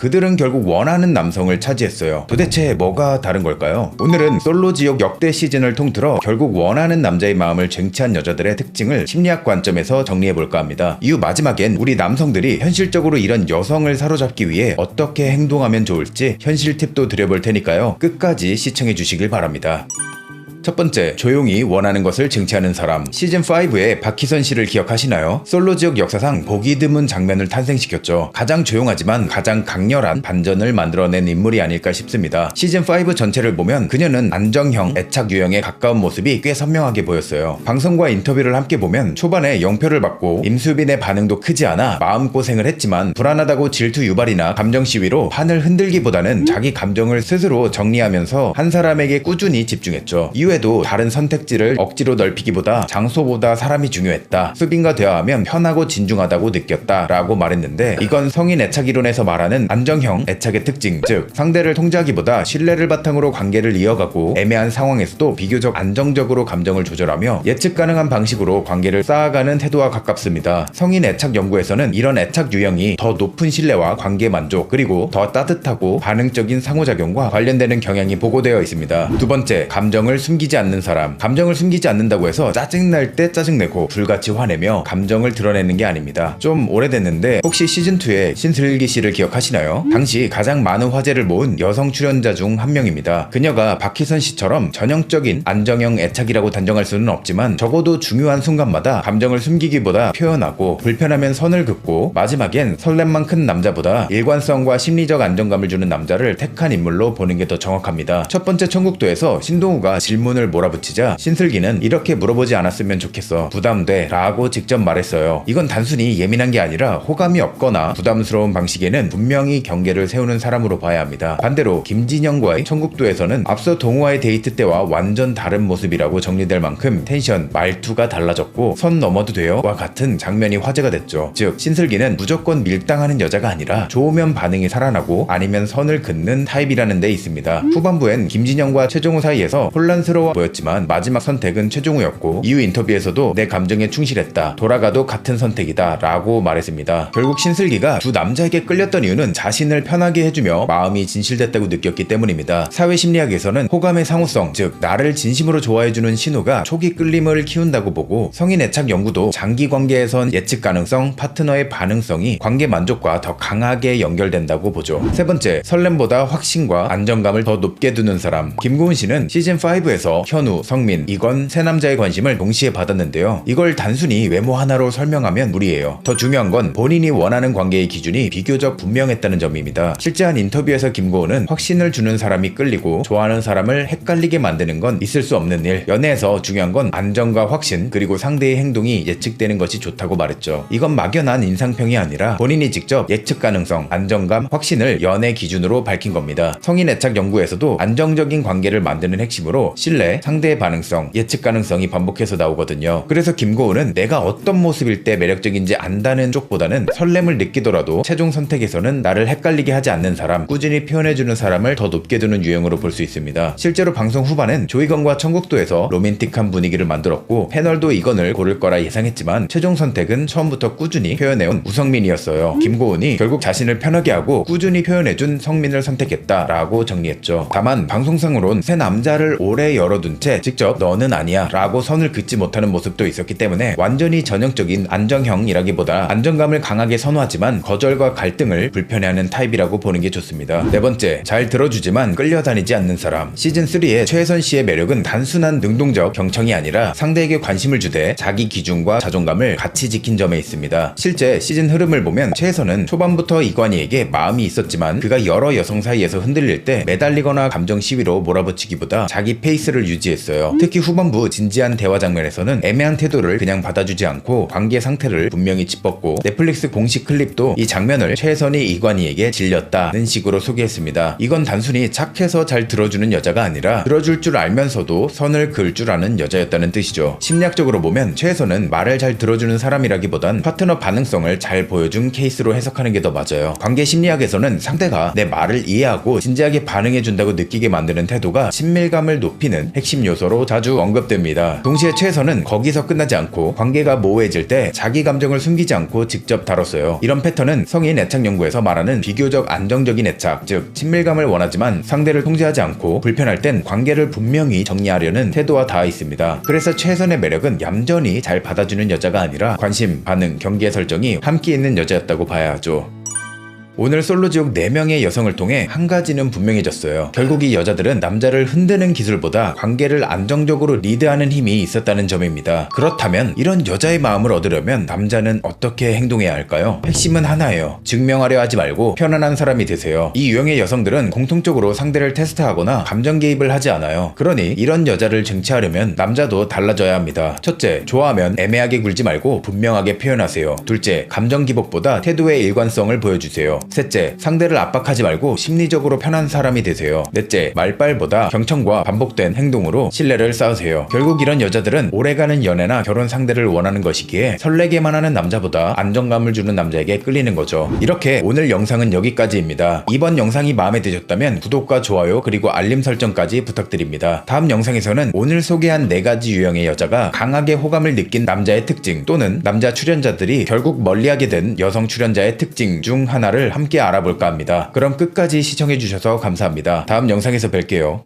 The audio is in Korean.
그들은 결국 원하는 남성을 차지했어요. 도대체 뭐가 다른 걸까요? 오늘은 솔로 지옥 역대 시즌을 통틀어 결국 원하는 남자의 마음을 쟁취한 여자들의 특징을 심리학 관점에서 정리해볼까 합니다. 이후 마지막엔 우리 남성들이 현실적으로 이런 여성을 사로잡기 위해 어떻게 행동하면 좋을지 현실 팁도 드려볼 테니까요. 끝까지 시청해주시길 바랍니다. 첫 번째, 조용히 원하는 것을 쟁취하는 사람. 시즌5의 박희선 씨를 기억하시나요? 솔로 지역 역사상 보기 드문 장면을 탄생시켰죠. 가장 조용하지만 가장 강렬한 반전을 만들어낸 인물이 아닐까 싶습니다. 시즌5 전체를 보면 그녀는 안정형, 애착 유형에 가까운 모습이 꽤 선명하게 보였어요. 방송과 인터뷰를 함께 보면 초반에 0표를 받고 임수빈의 반응도 크지 않아 마음고생을 했지만 불안하다고 질투 유발이나 감정 시위로 판을 흔들기보다는 자기 감정을 스스로 정리하면서 한 사람에게 꾸준히 집중했죠. 이후에도 다른 선택지를 억지로 넓히기보다 장소보다 사람이 중요했다. 수빈과 대화하면 편하고 진중하다고 느꼈다 라고 말했는데, 이건 성인 애착 이론에서 말하는 안정형 애착의 특징, 즉 상대를 통제하기보다 신뢰를 바탕으로 관계를 이어가고 애매한 상황에서도 비교적 안정적으로 감정을 조절하며 예측 가능한 방식으로 관계를 쌓아가는 태도와 가깝습니다. 성인 애착 연구에서는 이런 애착 유형이 더 높은 신뢰와 관계 만족, 그리고 더 따뜻하고 반응적인 상호작용과 관련되는 경향이 보고되어 있습니다. 두 번째, 감정을 숨기지 않는 사람. 감정을 숨기지 않는다고 해서 짜증날 때 짜증내고 불같이 화내며 감정을 드러내는 게 아닙니다. 좀 오래됐는데 혹시 시즌2의 신슬기 씨를 기억하시나요? 당시 가장 많은 화제를 모은 여성 출연자 중 한 명입니다. 그녀가 박희선 씨처럼 전형적인 안정형 애착이라고 단정할 수는 없지만 적어도 중요한 순간마다 감정을 숨기기보다 표현하고, 불편하면 선을 긋고, 마지막엔 설렘만 큰 남자보다 일관성과 심리적 안정감을 주는 남자를 택한 인물로 보는 게 더 정확합니다. 첫 번째 천국도에서 신동우가 질문을 몰아붙이자 신슬기는 이렇게 물어보지 않았으면 좋겠어, 부담돼 라고 직접 말했어요. 이건 단순히 예민한 게 아니라 호감이 없거나 부담스러운 방식에는 분명히 경계를 세우는 사람으로 봐야 합니다. 반대로 김진영과의 천국도에서는 앞서 동우와의 데이트 때와 완전 다른 모습이라고 정리될 만큼 텐션, 말투가 달라졌고 선 넘어도 돼요와 같은 장면이 화제가 됐죠. 즉 신슬기는 무조건 밀당하는 여자가 아니라 좋으면 반응이 살아나고 아니면 선을 긋는 타입이라는 데 있습니다. 후반부엔 김진영과 최종우 사이에서 혼란스러워 보였지만 마지막 선택은 최종우였고, 이후 인터뷰에서도 내 감정에 충실했다, 돌아가도 같은 선택이다 라고 말했습니다. 결국 신슬기가 두 남자에게 끌렸던 이유는 자신을 편하게 해주며 마음이 진실됐다고 느꼈기 때문입니다. 사회심리학에서는 호감의 상호성, 즉 나를 진심으로 좋아해주는 신호가 초기 끌림을 키운다고 보고, 성인 애착 연구도 장기 관계에선 예측 가능성, 파트너의 반응성이 관계 만족과 더 강하게 연결된다고 보죠. 세 번째, 설렘보다 확신과 안정감을 더 높게 두는 사람. 김고은 씨는 시즌5에서 현우, 성민, 이건 세 남자의 관심을 동시에 받았는데요. 이걸 단순히 외모 하나로 설명하면 무리예요. 더 중요한 건 본인이 원하는 관계의 기준이 비교적 분명했다는 점입니다. 실제 한 인터뷰에서 김고은은 확신을 주는 사람이 끌리고 좋아하는 사람을 헷갈리게 만드는 건 있을 수 없는 일, 연애에서 중요한 건 안정과 확신, 그리고 상대의 행동이 예측되는 것이 좋다고 말했죠. 이건 막연한 인상평이 아니라 본인이 직접 예측 가능성, 안정감, 확신을 연애 기준으로 밝힌 겁니다. 성인 애착 연구에서도 안정적인 관계를 만드는 핵심으로 신뢰, 상대의 반응성, 예측 가능성이 반복해서 나오거든요. 그래서 김고은은 내가 어떤 모습일 때 매력적인지 안다는 쪽보다는 설렘을 느끼더라도 최종 선택에서는 나를 헷갈리게 하지 않는 사람, 꾸준히 표현해주는 사람을 더 높게 두는 유형으로 볼 수 있습니다. 실제로 방송 후반엔 조이건과 천국도에서 로맨틱한 분위기를 만들었고 패널도 이건을 고를 거라 예상했지만 최종 선택은 처음부터 꾸준히 표현해온 우성민이었어요. 김고은이 결국 자신을 편하게 하고 꾸준히 표현해준 성민을 선택했다라고 정리했죠. 다만 방송상으론 새 남자를 오래 열어둔 채 직접 너는 아니야 라고 선을 긋지 못하는 모습도 있었기 때문에 완전히 전형적인 안정형이라기보다 안정감을 강하게 선호하지만 거절과 갈등을 불편해하는 타입이라고 보는 게 좋습니다. 네 번째, 잘 들어주지만 끌려다니지 않는 사람. 시즌3의 최혜선 씨의 매력은 단순한 능동적 경청이 아니라 상대에게 관심을 주되 자기 기준과 자존감을 같이 지킨 점에 있습니다. 실제 시즌 흐름을 보면 최혜선은 초반부터 이관희에게 마음이 있었지만 그가 여러 여성 사이에서 흔들릴 때 매달리거나 감정 시위로 몰아붙이기보다 자기 페이스를 유지했어요. 특히 후반부 진지한 대화 장면에서는 애매한 태도를 그냥 받아주지 않고 관계 상태를 분명히 짚었고, 넷플릭스 공식 클립도 이 장면을 최혜선이 이관희에게 질렸다는 식으로 소개했습니다. 이건 단순히 착해서 잘 들어주는 여자가 아니라 들어줄 줄 알면서도 선을 그을 줄 아는 여자였다는 뜻이죠. 심리학적으로 보면 최혜선은 말을 잘 들어주는 사람이라기보단 파트너 반응성을 잘 보여준 케이스로 해석하는 게 더 맞아요. 관계 심리학에서는 상대가 내 말을 이해하고 진지하게 반응해준다고 느끼게 만드는 태도가 친밀감을 높이는 있는 핵심 요소로 자주 언급됩니다. 동시에 최선은 거기서 끝나지 않고 관계가 모호해질 때 자기 감정을 숨기지 않고 직접 다뤘어요. 이런 패턴은 성인 애착 연구에서 말하는 비교적 안정적인 애착, 즉 친밀감을 원하지만 상대를 통제하지 않고 불편할 땐 관계를 분명히 정리하려는 태도와 닿아 있습니다. 그래서 최선의 매력은 얌전히 잘 받아주는 여자가 아니라 관심, 반응, 경계 설정이 함께 있는 여자였다고 봐야 하죠. 오늘 솔로지옥 4명의 여성을 통해 한 가지는 분명해졌어요. 결국 이 여자들은 남자를 흔드는 기술보다 관계를 안정적으로 리드하는 힘이 있었다는 점입니다. 그렇다면 이런 여자의 마음을 얻으려면 남자는 어떻게 행동해야 할까요? 핵심은 하나예요. 증명하려 하지 말고 편안한 사람이 되세요. 이 유형의 여성들은 공통적으로 상대를 테스트하거나 감정 개입을 하지 않아요. 그러니 이런 여자를 쟁취하려면 남자도 달라져야 합니다. 첫째, 좋아하면 애매하게 굴지 말고 분명하게 표현하세요. 둘째, 감정 기복보다 태도의 일관성을 보여주세요. 셋째, 상대를 압박하지 말고 심리적으로 편한 사람이 되세요. 넷째, 말빨보다 경청과 반복된 행동으로 신뢰를 쌓으세요. 결국 이런 여자들은 오래가는 연애나 결혼 상대를 원하는 것이기에 설레게만 하는 남자보다 안정감을 주는 남자에게 끌리는 거죠. 이렇게 오늘 영상은 여기까지입니다. 이번 영상이 마음에 드셨다면 구독과 좋아요 그리고 알림 설정까지 부탁드립니다. 다음 영상에서는 오늘 소개한 4가지 유형의 여자가 강하게 호감을 느낀 남자의 특징 또는 남자 출연자들이 결국 멀리하게 된 여성 출연자의 특징 중 하나를 함께 알아볼까 합니다. 그럼 끝까지 시청해주셔서 감사합니다. 다음 영상에서 뵐게요.